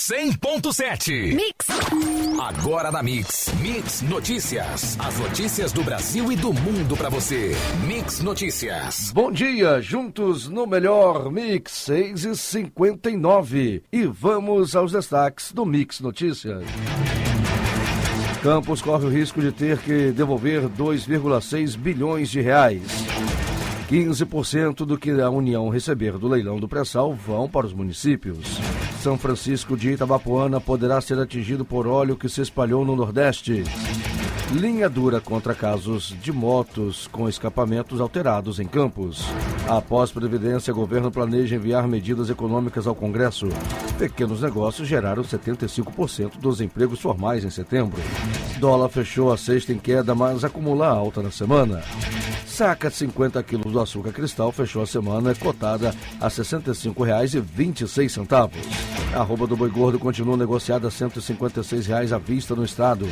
100.7. Mix. Agora na Mix. Mix Notícias. As notícias do Brasil e do mundo pra você. Mix Notícias. Bom dia, juntos no melhor Mix 6h59. E vamos aos destaques do Mix Notícias. Campos corre o risco de ter que devolver 2,6 bilhões de reais. 15% do que a União receber do leilão do pré-sal vão para os municípios. São Francisco de Itabapoana poderá ser atingido por óleo que se espalhou no Nordeste. Linha dura contra casos de motos com escapamentos alterados em Campos. Após Previdência, governo planeja enviar medidas econômicas ao Congresso. Pequenos negócios geraram 75% dos empregos formais em setembro. Dólar fechou a sexta em queda, mas acumula alta na semana. Saca de 50 quilos do açúcar cristal fechou a semana cotada a R$ 65,26. A arroba do boi gordo continua negociada a R$ 156 à vista no estado.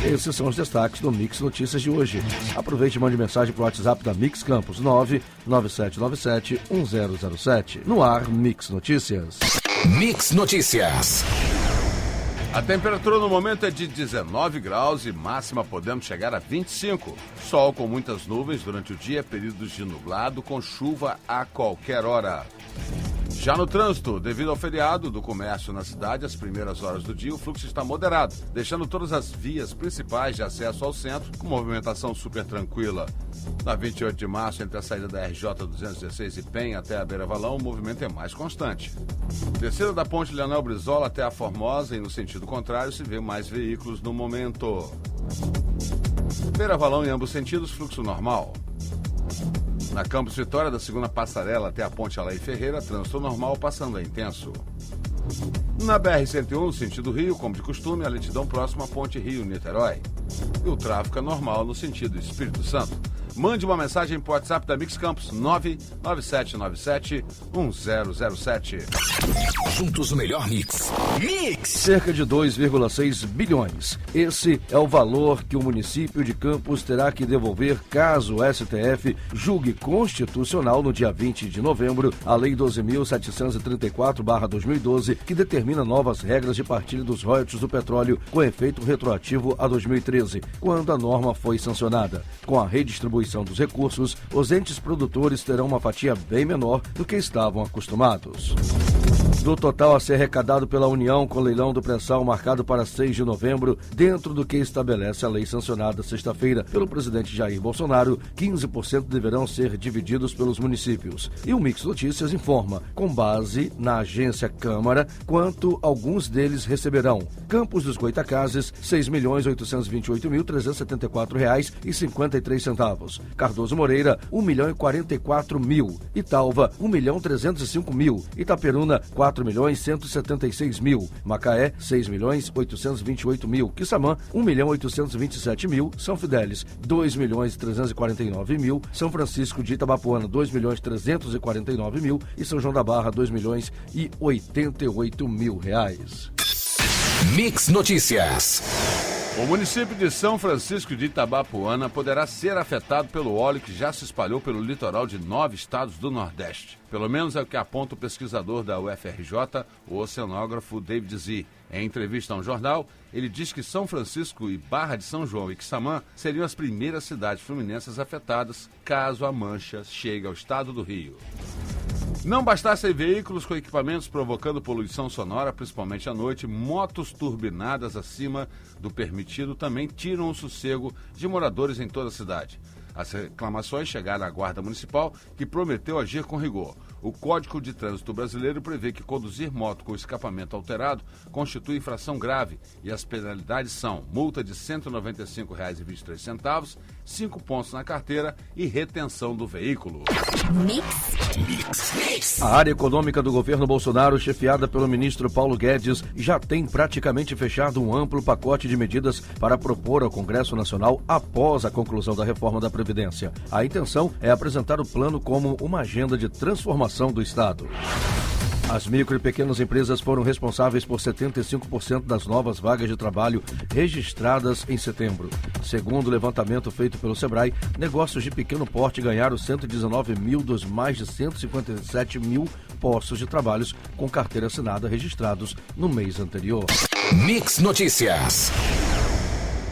Esses são os destaques do Mix Notícias de hoje. Aproveite e mande mensagem para o WhatsApp da Mix Campos 997971007. No ar, Mix Notícias. Mix Notícias. A temperatura no momento é de 19 graus e máxima podemos chegar a 25. Sol com muitas nuvens durante o dia, períodos de nublado com chuva a qualquer hora. Já no trânsito, devido ao feriado do comércio na cidade, às primeiras horas do dia, o fluxo está moderado, deixando todas as vias principais de acesso ao centro com movimentação super tranquila. Na 28 de março, entre a saída da RJ 216 e Penha até a Beira Valão, o movimento é mais constante. Descida da ponte Leonel Brizola até a Formosa e no sentido contrário se vê mais veículos no momento. Beira Valão em ambos sentidos, fluxo normal. Na Campos Vitória, da segunda passarela até a ponte Alaí Ferreira, trânsito normal passando a intenso. Na BR-101, no sentido Rio, como de costume, a lentidão próxima à ponte Rio-Niterói. E o tráfego é normal no sentido Espírito Santo. Mande uma mensagem para o WhatsApp da Mix Campos 997971007. Juntos o melhor Mix. Mix! Cerca de 2,6 bilhões. Esse é o valor que o município de Campos terá que devolver caso o STF julgue constitucional no dia 20 de novembro a Lei 12.734/2012, que determina novas regras de partilha dos royalties do petróleo com efeito retroativo a 2013, quando a norma foi sancionada. Com a redistribuição dos recursos, os entes produtores terão uma fatia bem menor do que estavam acostumados. Do total a ser arrecadado pela União com o leilão do pré-sal marcado para 6 de novembro, dentro do que estabelece a lei sancionada sexta-feira pelo presidente Jair Bolsonaro, 15% deverão ser divididos pelos municípios. E o Mix Notícias informa, com base na agência Câmara, quanto alguns deles receberão. Campos dos Goitacazes, R$ 6.828.374,53. Cardoso Moreira, R$ 1.044.000. Italva, R$ 1.305.000. Itaperuna, R$ 4.176.000. Macaé, R$ 6.828.000. Quissamã, R$ 1.827.000. São Fidélis, R$ 2.349.000. São Francisco de Itabapoana, R$ 2.349.000. E São João da Barra, R$ 2.088.000. Mix Notícias. O município de São Francisco de Itabapoana poderá ser afetado pelo óleo que já se espalhou pelo litoral de 9 estados do Nordeste. Pelo menos é o que aponta o pesquisador da UFRJ, o oceanógrafo David Z. Em entrevista a um jornal, ele diz que São Francisco e Barra de São João e Quissamã seriam as primeiras cidades fluminenses afetadas caso a mancha chegue ao estado do Rio. Não bastassem veículos com equipamentos provocando poluição sonora, principalmente à noite, motos turbinadas acima do permitido também tiram o sossego de moradores em toda a cidade. As reclamações chegaram à Guarda Municipal, que prometeu agir com rigor. O Código de Trânsito Brasileiro prevê que conduzir moto com escapamento alterado constitui infração grave e as penalidades são multa de R$ 195,23, 5 pontos na carteira e retenção do veículo. A área econômica do governo Bolsonaro, chefiada pelo ministro Paulo Guedes, já tem praticamente fechado um amplo pacote de medidas para propor ao Congresso Nacional após a conclusão da reforma da Previdência. A intenção é apresentar o plano como uma agenda de transformação do Estado. As micro e pequenas empresas foram responsáveis por 75% das novas vagas de trabalho registradas em setembro. Segundo o levantamento feito pelo Sebrae, negócios de pequeno porte ganharam 119 mil dos mais de 157 mil postos de trabalhos com carteira assinada registrados no mês anterior. Mix Notícias.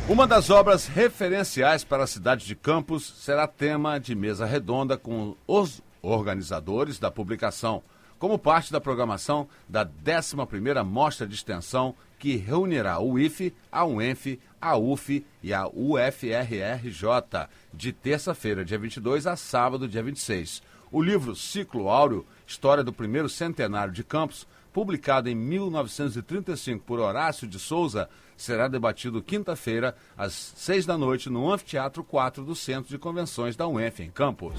Uma das obras referenciais para a cidade de Campos será tema de mesa redonda com os organizadores da publicação, como parte da programação da 11ª Mostra de Extensão, que reunirá o IFE, a UENF, a UF e a UFRRJ, de terça-feira, dia 22, a sábado, dia 26. O livro Ciclo Áureo, História do Primeiro Centenário de Campos, publicado em 1935 por Horácio de Souza, será debatido quinta-feira, às 6 da noite, no Anfiteatro 4 do Centro de Convenções da UENF, em Campos.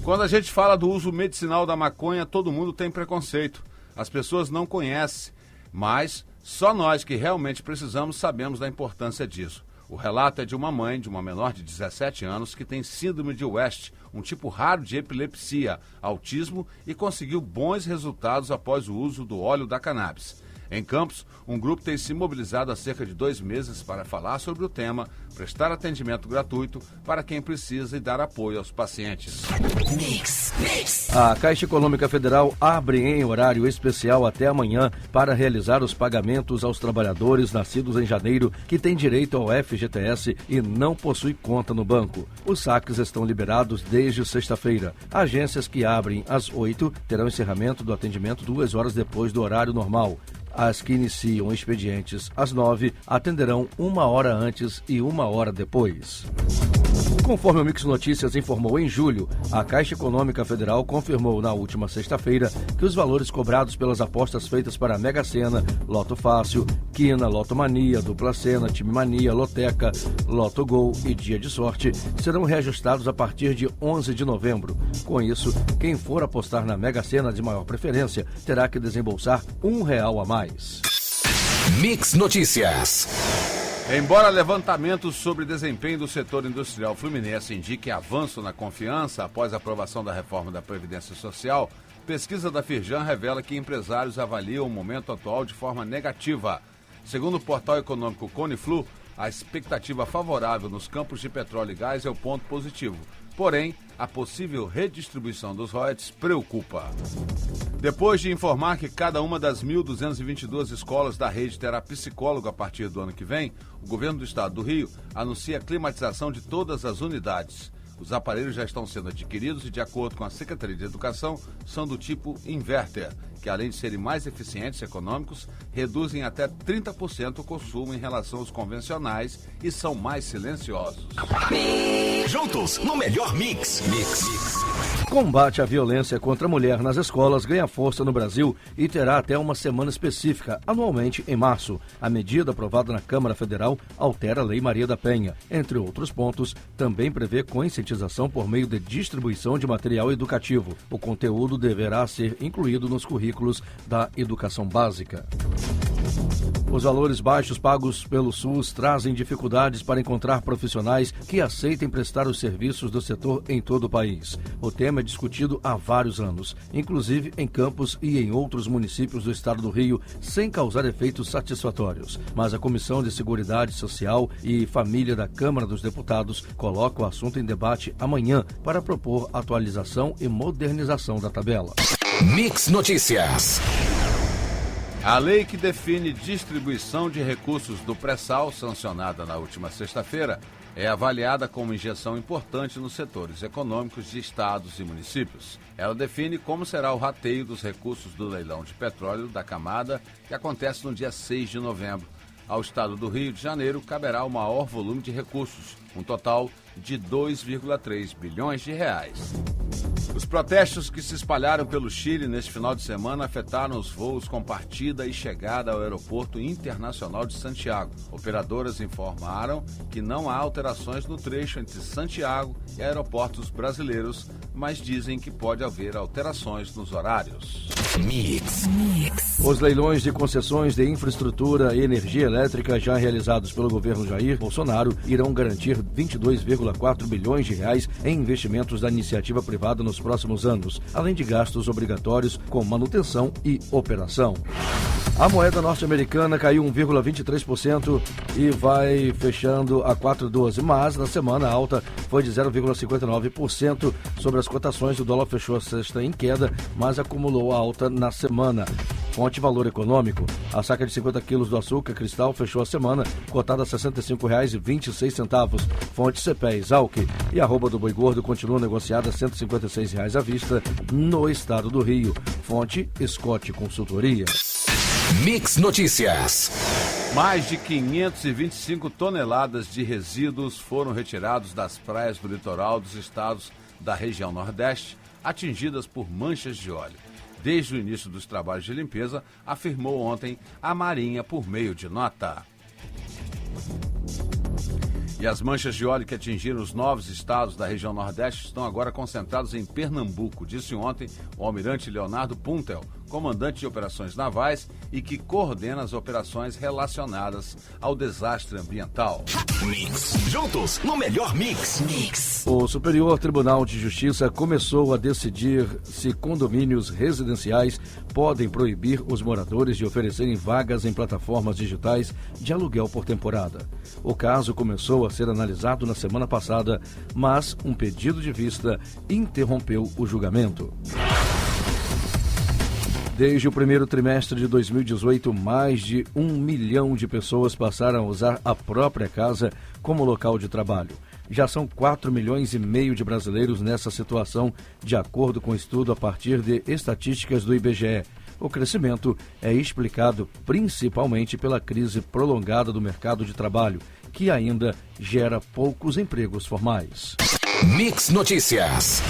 Quando a gente fala do uso medicinal da maconha, todo mundo tem preconceito. As pessoas não conhecem, mas só nós que realmente precisamos sabemos da importância disso. O relato é de uma mãe de uma menor de 17 anos que tem síndrome de West, um tipo raro de epilepsia, autismo e conseguiu bons resultados após o uso do óleo da cannabis. Em Campos, um grupo tem se mobilizado há cerca de 2 meses para falar sobre o tema, prestar atendimento gratuito para quem precisa e dar apoio aos pacientes. A Caixa Econômica Federal abre em horário especial até amanhã para realizar os pagamentos aos trabalhadores nascidos em janeiro que têm direito ao FGTS e não possuem conta no banco. Os saques estão liberados desde sexta-feira. Agências que abrem às 8 terão encerramento do atendimento 2 horas depois do horário normal. As que iniciam expedientes às 9 atenderão 1 hora antes e 1 hora depois. Conforme o Mix Notícias informou em julho, a Caixa Econômica Federal confirmou na última sexta-feira que os valores cobrados pelas apostas feitas para a Mega Sena, Loto Fácil, Quina, Loto Mania, Dupla Sena, Time Mania, Loteca, Loto Gol e Dia de Sorte serão reajustados a partir de 11 de novembro. Com isso, quem for apostar na Mega Sena de maior preferência terá que desembolsar R$1 a mais. Mix Notícias. Embora levantamentos sobre desempenho do setor industrial fluminense indiquem avanço na confiança após a aprovação da reforma da Previdência Social, pesquisa da Firjan revela que empresários avaliam o momento atual de forma negativa. Segundo o portal econômico Coniflu, a expectativa favorável nos campos de petróleo e gás é o ponto positivo. Porém, a possível redistribuição dos royalties preocupa. Depois de informar que cada uma das 1.222 escolas da rede terá psicólogo a partir do ano que vem, o governo do estado do Rio anuncia a climatização de todas as unidades. Os aparelhos já estão sendo adquiridos e, de acordo com a Secretaria de Educação, são do tipo inverter, que além de serem mais eficientes e econômicos, reduzem até 30% o consumo em relação aos convencionais e são mais silenciosos. Juntos, no melhor mix. Combate à violência contra a mulher nas escolas ganha força no Brasil e terá até uma semana específica, anualmente em março. A medida aprovada na Câmara Federal altera a Lei Maria da Penha. Entre outros pontos, também prevê conscientização por meio de distribuição de material educativo. O conteúdo deverá ser incluído nos currículos da educação básica. Os valores baixos pagos pelo SUS trazem dificuldades para encontrar profissionais que aceitem prestar os serviços do setor em todo o país. O tema é discutido há vários anos, inclusive em Campos e em outros municípios do estado do Rio, sem causar efeitos satisfatórios. Mas a Comissão de Seguridade Social e Família da Câmara dos Deputados coloca o assunto em debate amanhã para propor atualização e modernização da tabela. Mix Notícias. A lei que define distribuição de recursos do pré-sal, sancionada na última sexta-feira, é avaliada como injeção importante nos setores econômicos de estados e municípios. Ela define como será o rateio dos recursos do leilão de petróleo da camada, que acontece no dia 6 de novembro. Ao estado do Rio de Janeiro caberá o maior volume de recursos, um total de 2,3 bilhões de reais. Os protestos que se espalharam pelo Chile neste final de semana afetaram os voos com partida e chegada ao Aeroporto Internacional de Santiago. Operadoras informaram que não há alterações no trecho entre Santiago e aeroportos brasileiros, mas dizem que pode haver alterações nos horários. Mix. Os leilões de concessões de infraestrutura e energia elétrica já realizados pelo governo Jair Bolsonaro irão garantir 22,4 bilhões de reais em investimentos da iniciativa privada nos próximos anos, além de gastos obrigatórios com manutenção e operação. A moeda norte-americana caiu 1,23% e vai fechando a 4,12, mas na semana a alta foi de 0,59% sobre as cotações. O dólar fechou a sexta em queda, mas acumulou a alta na semana. Fonte Valor Econômico. A saca de 50 quilos do açúcar cristal fechou a semana cotada a R$ 65,26. Fonte CPE Exalc. E a arroba do boi gordo continua negociada a R$ 156 à vista no estado do Rio. Fonte Scott Consultoria. Mix Notícias. Mais de 525 toneladas de resíduos foram retirados das praias do litoral dos estados da região Nordeste, atingidas por manchas de óleo. Desde o início dos trabalhos de limpeza, afirmou ontem a Marinha por meio de nota. E as manchas de óleo que atingiram os 9 estados da região Nordeste estão agora concentradas em Pernambuco, disse ontem o almirante Leonardo Puntel, comandante de operações navais e que coordena as operações relacionadas ao desastre ambiental. Mix. Juntos no melhor mix. Mix. O Superior Tribunal de Justiça começou a decidir se condomínios residenciais podem proibir os moradores de oferecerem vagas em plataformas digitais de aluguel por temporada. O caso começou a ser analisado na semana passada, mas um pedido de vista interrompeu o julgamento. Desde o primeiro trimestre de 2018, mais de 1 milhão de pessoas passaram a usar a própria casa como local de trabalho. Já são 4,5 milhões de brasileiros nessa situação, de acordo com um estudo a partir de estatísticas do IBGE. O crescimento é explicado principalmente pela crise prolongada do mercado de trabalho, que ainda gera poucos empregos formais. Mix Notícias.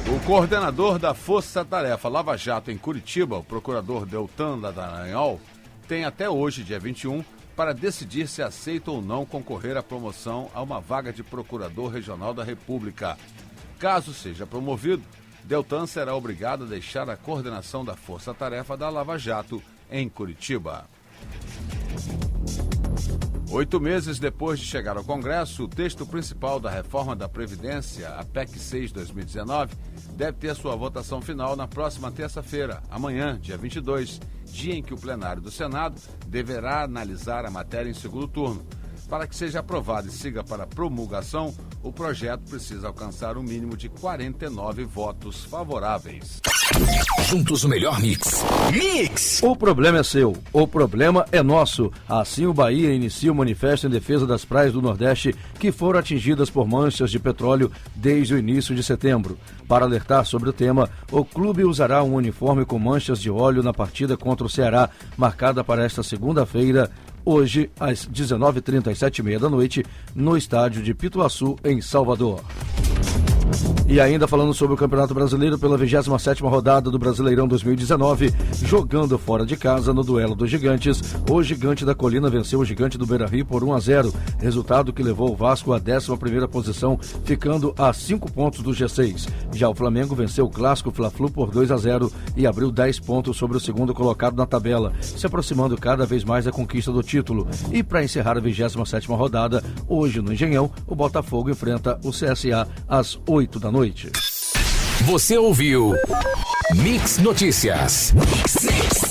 O coordenador da Força Tarefa Lava Jato em Curitiba, o procurador Deltan Dallagnol, tem até hoje, dia 21, para decidir se aceita ou não concorrer à promoção a uma vaga de procurador regional da República. Caso seja promovido, Deltan será obrigado a deixar a coordenação da Força Tarefa da Lava Jato em Curitiba. 8 meses depois de chegar ao Congresso, o texto principal da reforma da Previdência, a PEC 6/2019, deve ter sua votação final na próxima terça-feira, amanhã, dia 22, dia em que o plenário do Senado deverá analisar a matéria em segundo turno. Para que seja aprovado e siga para promulgação, o projeto precisa alcançar um mínimo de 49 votos favoráveis. Juntos o melhor mix. Mix! O problema é seu, o problema é nosso. Assim o Bahia inicia o manifesto em defesa das praias do Nordeste que foram atingidas por manchas de petróleo desde o início de setembro. Para alertar sobre o tema, o clube usará um uniforme com manchas de óleo na partida contra o Ceará, marcada para esta segunda-feira, hoje, às 19h30, às 7h30 da noite, no estádio de Pituaçu, em Salvador. E ainda falando sobre o Campeonato Brasileiro pela 27ª rodada do Brasileirão 2019, jogando fora de casa no duelo dos gigantes, o Gigante da Colina venceu o Gigante do Beira-Rio por 1-0, resultado que levou o Vasco à 11ª posição, ficando a 5 pontos do G6. Já o Flamengo venceu o clássico Fla-Flu por 2-0 e abriu 10 pontos sobre o segundo colocado na tabela, se aproximando cada vez mais da conquista do título. E para encerrar a 27ª rodada, hoje no Engenhão, o Botafogo enfrenta o CSA às 8 da noite. Você ouviu Mix Notícias. Mix.